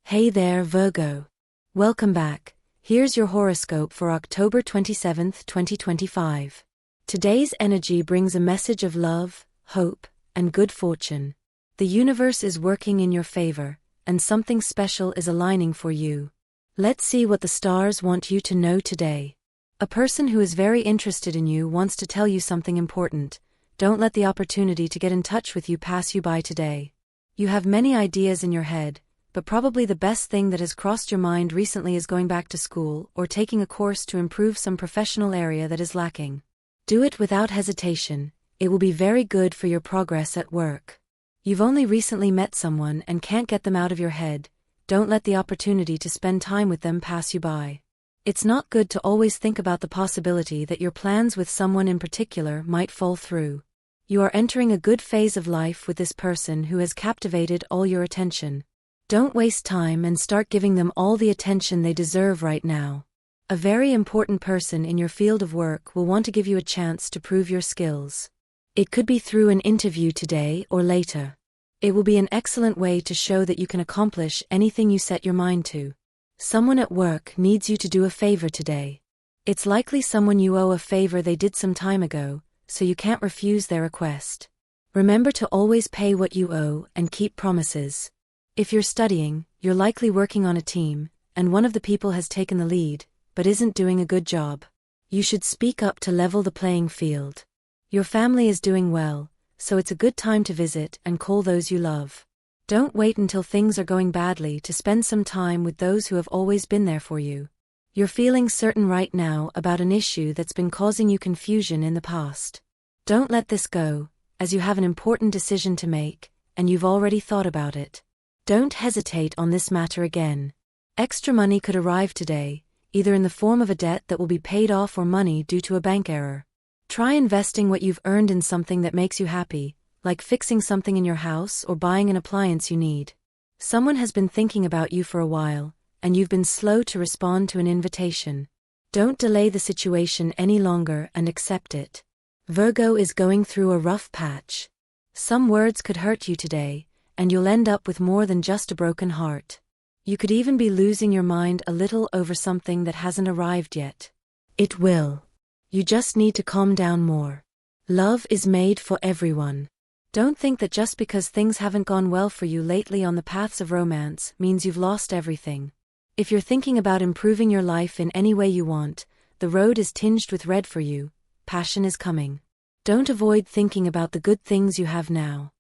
Hey there, Virgo. Welcome back. Here's your horoscope for October 27th, 2025. Today's energy brings a message of love, hope, and good fortune. The universe is working in your favor, and something special is aligning for you. Let's see what the stars want you to know today. A person who is very interested in you wants to tell you something important. Don't let the opportunity to get in touch with you pass you by today. You have many ideas in your head, but probably the best thing that has crossed your mind recently is going back to school or taking a course to improve some professional area that is lacking. Do it without hesitation. It will be very good for your progress at work. You've only recently met someone and can't get them out of your head. Don't let the opportunity to spend time with them pass you by. It's not good to always think about the possibility that your plans with someone in particular might fall through. You are entering a good phase of life with this person who has captivated all your attention. Don't waste time and start giving them all the attention they deserve right now. A very important person in your field of work will want to give you a chance to prove your skills. It could be through an interview today or later. It will be an excellent way to show that you can accomplish anything you set your mind to. Someone at work needs you to do a favor today. It's likely someone you owe a favor they did some time ago, so you can't refuse their request. Remember to always pay what you owe and keep promises. If you're studying, you're likely working on a team, and one of the people has taken the lead, but isn't doing a good job. You should speak up to level the playing field. Your family is doing well, so it's a good time to visit and call those you love. Don't wait until things are going badly to spend some time with those who have always been there for you. You're feeling certain right now about an issue that's been causing you confusion in the past. Don't let this go, as you have an important decision to make, and you've already thought about it. Don't hesitate on this matter again. Extra money could arrive today, either in the form of a debt that will be paid off or money due to a bank error. Try investing what you've earned in something that makes you happy, like fixing something in your house or buying an appliance you need. Someone has been thinking about you for a while, and you've been slow to respond to an invitation. Don't delay the situation any longer and accept it. Virgo is going through a rough patch. Some words could hurt you today, and you'll end up with more than just a broken heart. You could even be losing your mind a little over something that hasn't arrived yet. It will. You just need to calm down more. Love is made for everyone. Don't think that just because things haven't gone well for you lately on the paths of romance means you've lost everything. If you're thinking about improving your life in any way you want, the road is tinged with red for you. Passion is coming. Don't avoid thinking about the good things you have now.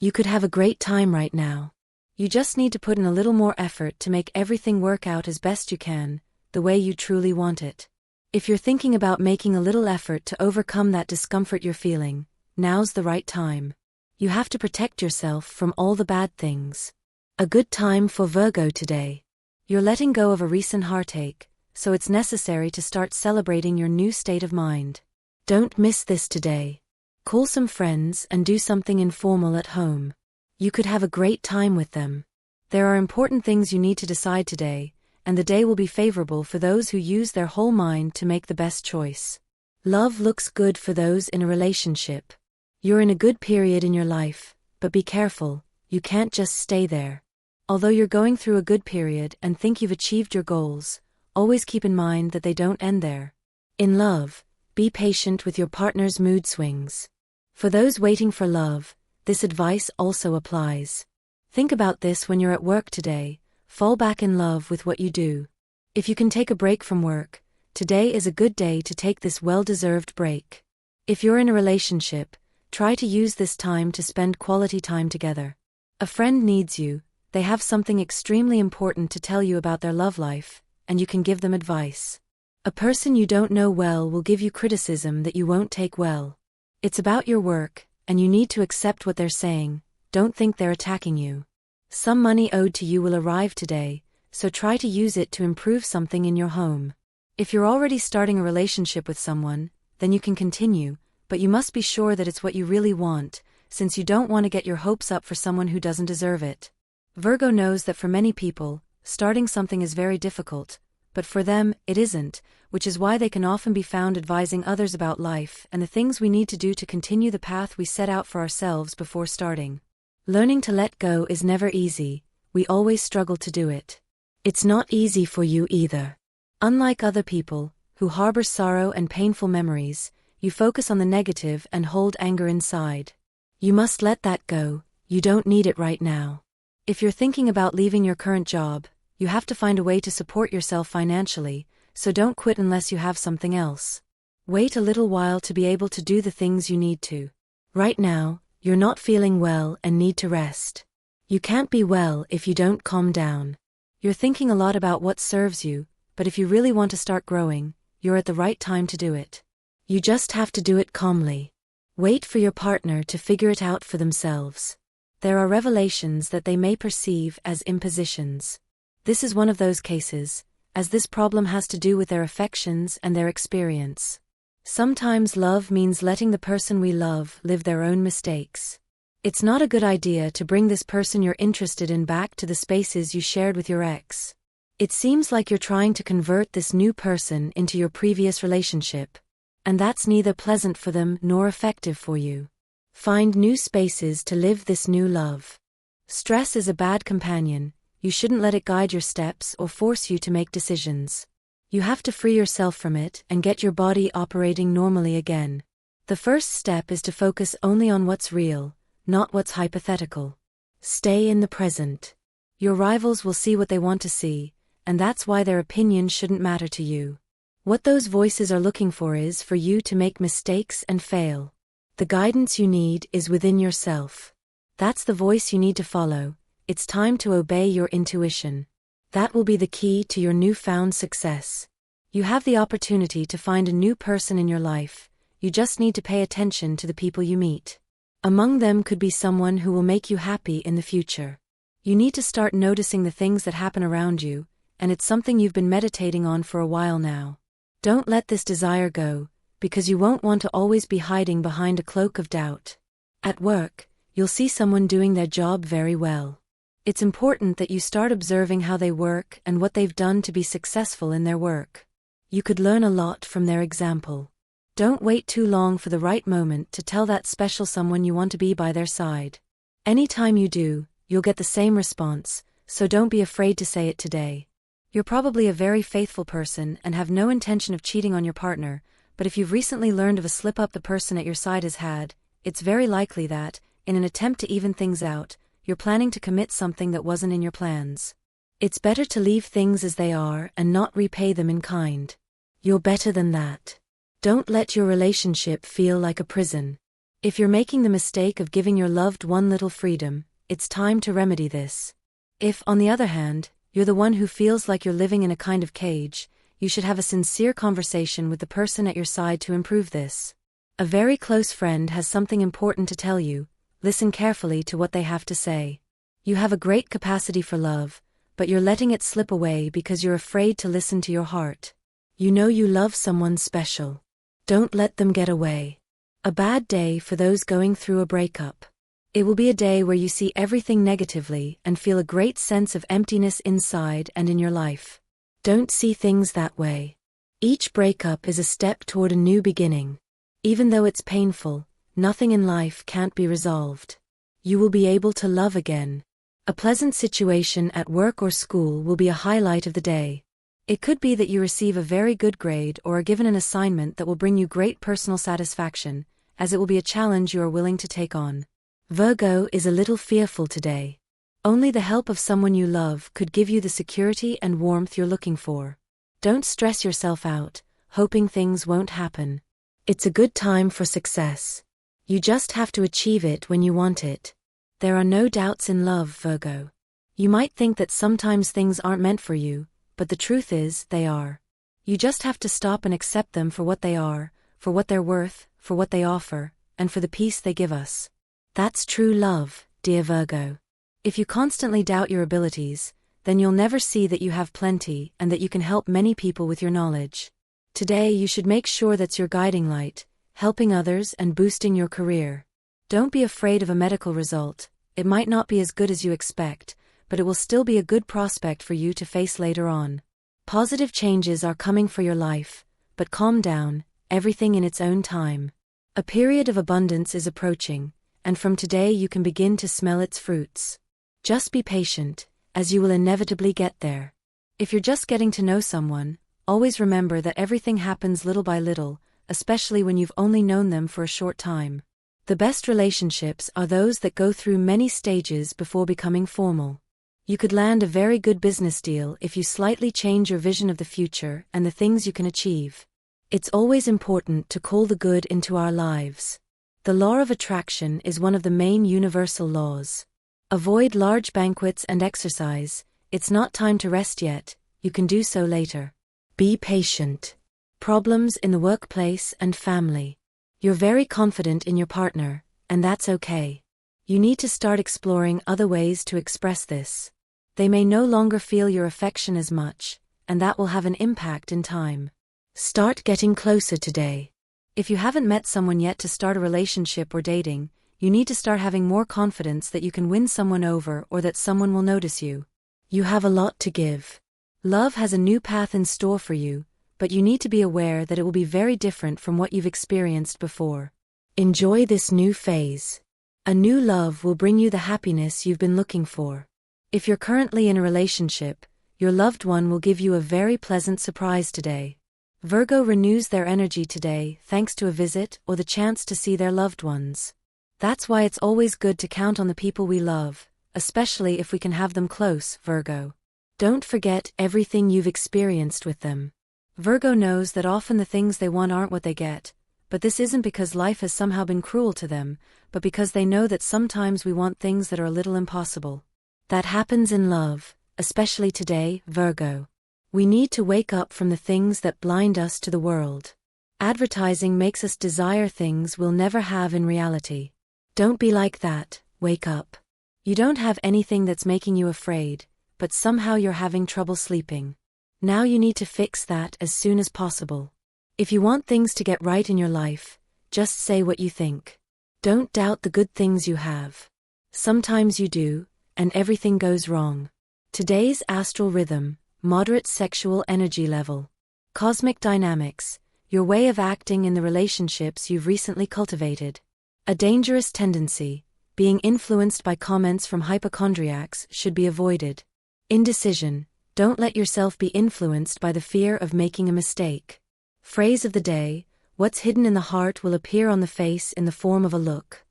You could have a great time right now. You just need to put in a little more effort to make everything work out as best you can, the way you truly want it. If you're thinking about making a little effort to overcome that discomfort you're feeling, now's the right time. You have to protect yourself from all the bad things. A good time for Virgo today. You're letting go of a recent heartache, so it's necessary to start celebrating your new state of mind. Don't miss this today. Call some friends and do something informal at home. You could have a great time with them. There are important things you need to decide today, and the day will be favorable for those who use their whole mind to make the best choice. Love looks good for those in a relationship. You're in a good period in your life, but be careful, you can't just stay there. Although you're going through a good period and think you've achieved your goals, always keep in mind that they don't end there. In love, be patient with your partner's mood swings. For those waiting for love, this advice also applies. Think about this when you're at work today. Fall back in love with what you do. If you can take a break from work, today is a good day to take this well-deserved break. If you're in a relationship, try to use this time to spend quality time together. A friend needs you, they have something extremely important to tell you about their love life, and you can give them advice. A person you don't know well will give you criticism that you won't take well. It's about your work, and you need to accept what they're saying. Don't think they're attacking you. Some money owed to you will arrive today, so try to use it to improve something in your home. If you're already starting a relationship with someone, then you can continue, but you must be sure that it's what you really want, since you don't want to get your hopes up for someone who doesn't deserve it. Virgo knows that for many people, starting something is very difficult, but for them, it isn't, which is why they can often be found advising others about life and the things we need to do to continue the path we set out for ourselves before starting. Learning to let go is never easy, we always struggle to do it. It's not easy for you either. Unlike other people, who harbor sorrow and painful memories, you focus on the negative and hold anger inside. You must let that go, you don't need it right now. If you're thinking about leaving your current job, you have to find a way to support yourself financially, so don't quit unless you have something else. Wait a little while to be able to do the things you need to. Right now, you're not feeling well and need to rest. You can't be well if you don't calm down. You're thinking a lot about what serves you, but if you really want to start growing, you're at the right time to do it. You just have to do it calmly. Wait for your partner to figure it out for themselves. There are revelations that they may perceive as impositions. This is one of those cases, as this problem has to do with their affections and their experience. Sometimes love means letting the person we love live their own mistakes. It's not a good idea to bring this person you're interested in back to the spaces you shared with your ex. It seems like you're trying to convert this new person into your previous relationship. And that's neither pleasant for them nor effective for you. Find new spaces to live this new love. Stress is a bad companion. You shouldn't let it guide your steps or force you to make decisions. You have to free yourself from it and get your body operating normally again. The first step is to focus only on what's real, not what's hypothetical. Stay in the present. Your rivals will see what they want to see, and that's why their opinion shouldn't matter to you. What those voices are looking for is for you to make mistakes and fail. The guidance you need is within yourself. That's the voice you need to follow. It's time to obey your intuition. That will be the key to your newfound success. You have the opportunity to find a new person in your life. You just need to pay attention to the people you meet. Among them could be someone who will make you happy in the future. You need to start noticing the things that happen around you, and it's something you've been meditating on for a while now. Don't let this desire go, because you won't want to always be hiding behind a cloak of doubt. At work, you'll see someone doing their job very well. It's important that you start observing how they work and what they've done to be successful in their work. You could learn a lot from their example. Don't wait too long for the right moment to tell that special someone you want to be by their side. Anytime you do, you'll get the same response, so don't be afraid to say it today. You're probably a very faithful person and have no intention of cheating on your partner, but if you've recently learned of a slip-up the person at your side has had, it's very likely that, in an attempt to even things out, you're planning to commit something that wasn't in your plans. It's better to leave things as they are and not repay them in kind. You're better than that. Don't let your relationship feel like a prison. If you're making the mistake of giving your loved one little freedom, it's time to remedy this. If, on the other hand, you're the one who feels like you're living in a kind of cage, you should have a sincere conversation with the person at your side to improve this. A very close friend has something important to tell you. Listen carefully to what they have to say. You have a great capacity for love, but you're letting it slip away because you're afraid to listen to your heart. You know you love someone special. Don't let them get away. A bad day for those going through a breakup. It will be a day where you see everything negatively and feel a great sense of emptiness inside and in your life. Don't see things that way. Each breakup is a step toward a new beginning. Even though it's painful, nothing in life can't be resolved. You will be able to love again. A pleasant situation at work or school will be a highlight of the day. It could be that you receive a very good grade or are given an assignment that will bring you great personal satisfaction, as it will be a challenge you are willing to take on. Virgo is a little fearful today. Only the help of someone you love could give you the security and warmth you're looking for. Don't stress yourself out, hoping things won't happen. It's a good time for success. You just have to achieve it when you want it. There are no doubts in love, Virgo. You might think that sometimes things aren't meant for you, but the truth is, they are. You just have to stop and accept them for what they are, for what they're worth, for what they offer, and for the peace they give us. That's true love, dear Virgo. If you constantly doubt your abilities, then you'll never see that you have plenty and that you can help many people with your knowledge. Today you should make sure that's your guiding light, helping others and boosting your career. Don't be afraid of a medical result. It might not be as good as you expect, but it will still be a good prospect for you to face later on. Positive changes are coming for your life, but calm down, everything in its own time. A period of abundance is approaching, and from today you can begin to smell its fruits. Just be patient, as you will inevitably get there. If you're just getting to know someone, always remember that everything happens little by little, especially when you've only known them for a short time. The best relationships are those that go through many stages before becoming formal. You could land a very good business deal if you slightly change your vision of the future and the things you can achieve. It's always important to call the good into our lives. The law of attraction is one of the main universal laws. Avoid large banquets and exercise. It's not time to rest yet, you can do so later. Be patient. Problems in the workplace and family. You're very confident in your partner, and that's okay. You need to start exploring other ways to express this. They may no longer feel your affection as much, and that will have an impact in time. Start getting closer today. If you haven't met someone yet to start a relationship or dating, you need to start having more confidence that you can win someone over or that someone will notice you. You have a lot to give. Love has a new path in store for you, but you need to be aware that it will be very different from what you've experienced before. Enjoy this new phase. A new love will bring you the happiness you've been looking for. If you're currently in a relationship, your loved one will give you a very pleasant surprise today. Virgo renews their energy today thanks to a visit or the chance to see their loved ones. That's why it's always good to count on the people we love, especially if we can have them close, Virgo. Don't forget everything you've experienced with them. Virgo knows that often the things they want aren't what they get, but this isn't because life has somehow been cruel to them, but because they know that sometimes we want things that are a little impossible. That happens in love, especially today, Virgo. We need to wake up from the things that blind us to the world. Advertising makes us desire things we'll never have in reality. Don't be like that, wake up. You don't have anything that's making you afraid, but somehow you're having trouble sleeping. Now you need to fix that as soon as possible. If you want things to get right in your life, just say what you think. Don't doubt the good things you have. Sometimes you do, and everything goes wrong. Today's astral rhythm, moderate sexual energy level. Cosmic dynamics, your way of acting in the relationships you've recently cultivated. A dangerous tendency, being influenced by comments from hypochondriacs, should be avoided. Indecision, don't let yourself be influenced by the fear of making a mistake. Phrase of the day, what's hidden in the heart will appear on the face in the form of a look.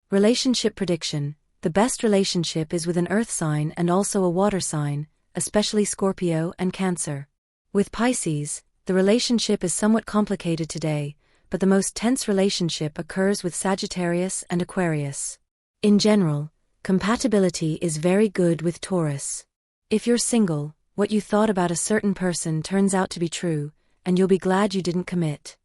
Relationship prediction, the best relationship is with an earth sign and also a water sign, especially Scorpio and Cancer. With Pisces, the relationship is somewhat complicated today, but the most tense relationship occurs with Sagittarius and Aquarius. In general, compatibility is very good with Taurus. If you're single, what you thought about a certain person turns out to be true, and you'll be glad you didn't commit.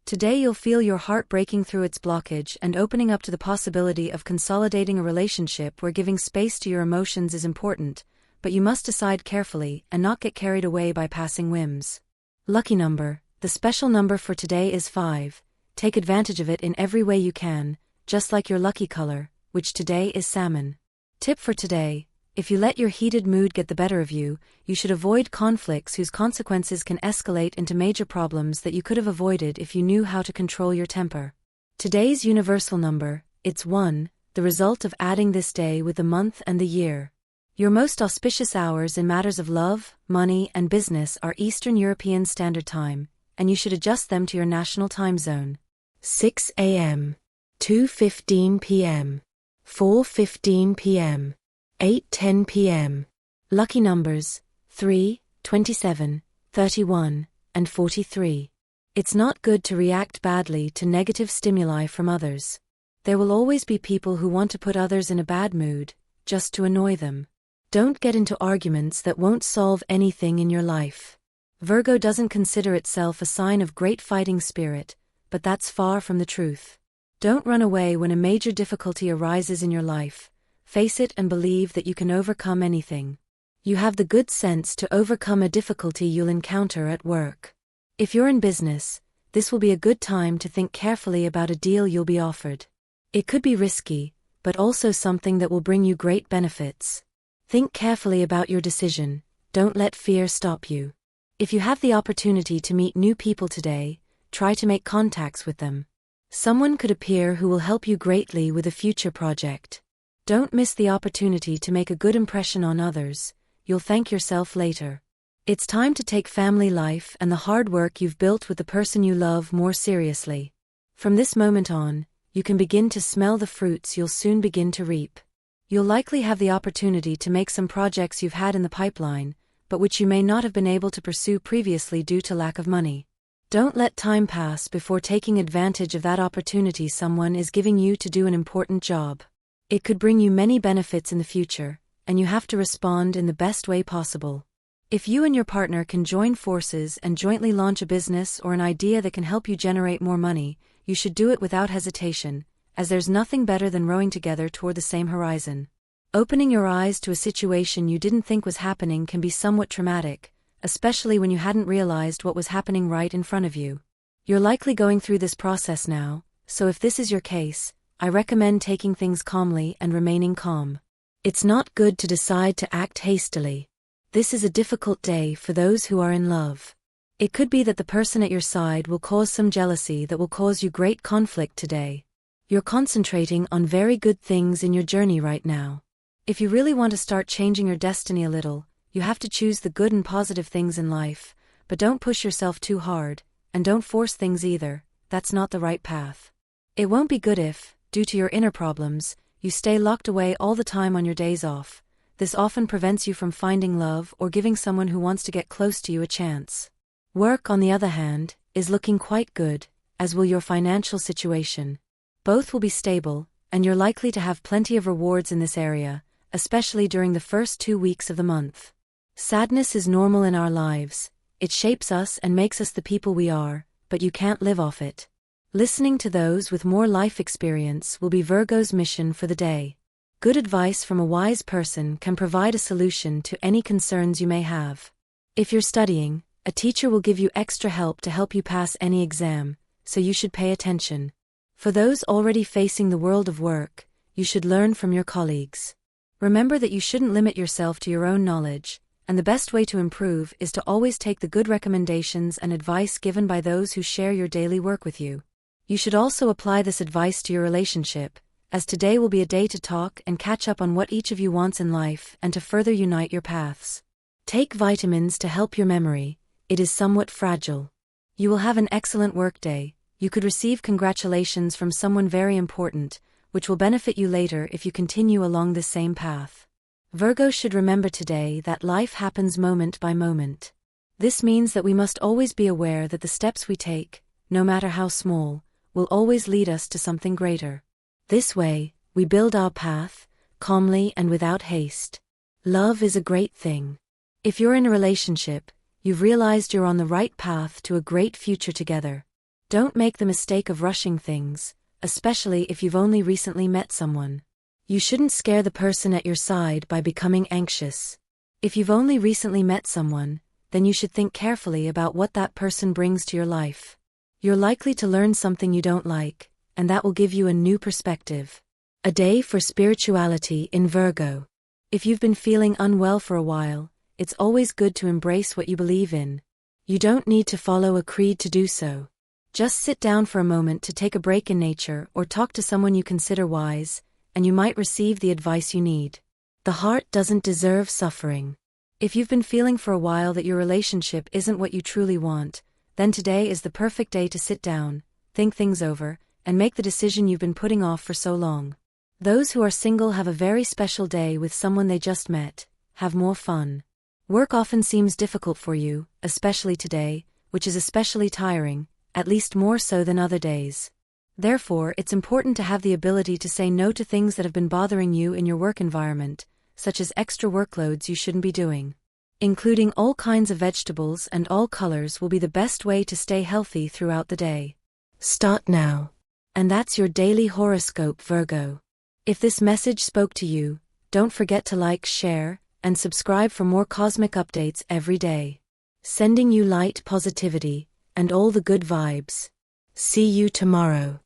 Today you'll feel your heart breaking through its blockage and opening up to the possibility of consolidating a relationship where giving space to your emotions is important, but you must decide carefully and not get carried away by passing whims. Lucky number, the special number for today is 5. Take advantage of it in every way you can, just like your lucky color, which today is salmon. Tip for today, if you let your heated mood get the better of you, you should avoid conflicts whose consequences can escalate into major problems that you could have avoided if you knew how to control your temper. Today's universal number, it's 1, the result of adding this day with the month and the year. Your most auspicious hours in matters of love, money, and business are Eastern European Standard Time, and you should adjust them to your national time zone. 6 a.m., 2:15 p.m., 4:15 p.m., 8:10 p.m. Lucky numbers, 3, 27, 31, and 43. It's not good to react badly to negative stimuli from others. There will always be people who want to put others in a bad mood, just to annoy them. Don't get into arguments that won't solve anything in your life. Virgo doesn't consider itself a sign of great fighting spirit, but that's far from the truth. Don't run away when a major difficulty arises in your life. Face it and believe that you can overcome anything. You have the good sense to overcome a difficulty you'll encounter at work. If you're in business, this will be a good time to think carefully about a deal you'll be offered. It could be risky, but also something that will bring you great benefits. Think carefully about your decision, don't let fear stop you. If you have the opportunity to meet new people today, try to make contacts with them. Someone could appear who will help you greatly with a future project. Don't miss the opportunity to make a good impression on others. You'll thank yourself later. It's time to take family life and the hard work you've built with the person you love more seriously. From this moment on, you can begin to smell the fruits you'll soon begin to reap. You'll likely have the opportunity to make some projects you've had in the pipeline, but which you may not have been able to pursue previously due to lack of money. Don't let time pass before taking advantage of that opportunity someone is giving you to do an important job. It could bring you many benefits in the future, and you have to respond in the best way possible. If you and your partner can join forces and jointly launch a business or an idea that can help you generate more money, you should do it without hesitation, as there's nothing better than rowing together toward the same horizon. Opening your eyes to a situation you didn't think was happening can be somewhat traumatic, especially when you hadn't realized what was happening right in front of you. You're likely going through this process now, so if this is your case, I recommend taking things calmly and remaining calm. It's not good to decide to act hastily. This is a difficult day for those who are in love. It could be that the person at your side will cause some jealousy that will cause you great conflict today. You're concentrating on very good things in your journey right now. If you really want to start changing your destiny a little, you have to choose the good and positive things in life, but don't push yourself too hard, and don't force things either. That's not the right path. It won't be good if, due to your inner problems, you stay locked away all the time on your days off. This often prevents you from finding love or giving someone who wants to get close to you a chance. Work, on the other hand, is looking quite good, as will your financial situation. Both will be stable, and you're likely to have plenty of rewards in this area, especially during the first 2 weeks of the month. Sadness is normal in our lives. It shapes us and makes us the people we are, but you can't live off it. Listening to those with more life experience will be Virgo's mission for the day. Good advice from a wise person can provide a solution to any concerns you may have. If you're studying, a teacher will give you extra help to help you pass any exam, so you should pay attention. For those already facing the world of work, you should learn from your colleagues. Remember that you shouldn't limit yourself to your own knowledge, and the best way to improve is to always take the good recommendations and advice given by those who share your daily work with you. You should also apply this advice to your relationship, as today will be a day to talk and catch up on what each of you wants in life and to further unite your paths. Take vitamins to help your memory. It is somewhat fragile. You will have an excellent workday. You could receive congratulations from someone very important, which will benefit you later if you continue along this same path. Virgo should remember today that life happens moment by moment. This means that we must always be aware that the steps we take, no matter how small, will always lead us to something greater. This way, we build our path, calmly and without haste. Love is a great thing. If you're in a relationship, you've realized you're on the right path to a great future together. Don't make the mistake of rushing things, especially if you've only recently met someone. You shouldn't scare the person at your side by becoming anxious. If you've only recently met someone, then you should think carefully about what that person brings to your life. You're likely to learn something you don't like, and that will give you a new perspective. A day for spirituality in Virgo. If you've been feeling unwell for a while, it's always good to embrace what you believe in. You don't need to follow a creed to do so. Just sit down for a moment to take a break in nature or talk to someone you consider wise, and you might receive the advice you need. The heart doesn't deserve suffering. If you've been feeling for a while that your relationship isn't what you truly want, then today is the perfect day to sit down, think things over, and make the decision you've been putting off for so long. Those who are single have a very special day with someone they just met. Have more fun. Work often seems difficult for you, especially today, which is especially tiring, at least more so than other days. Therefore, it's important to have the ability to say no to things that have been bothering you in your work environment, such as extra workloads you shouldn't be doing. Including all kinds of vegetables and all colors will be the best way to stay healthy throughout the day. Start now. And that's your daily horoscope, Virgo. If this message spoke to you, don't forget to like, share, and subscribe for more cosmic updates every day. Sending you light, positivity, and all the good vibes. See you tomorrow.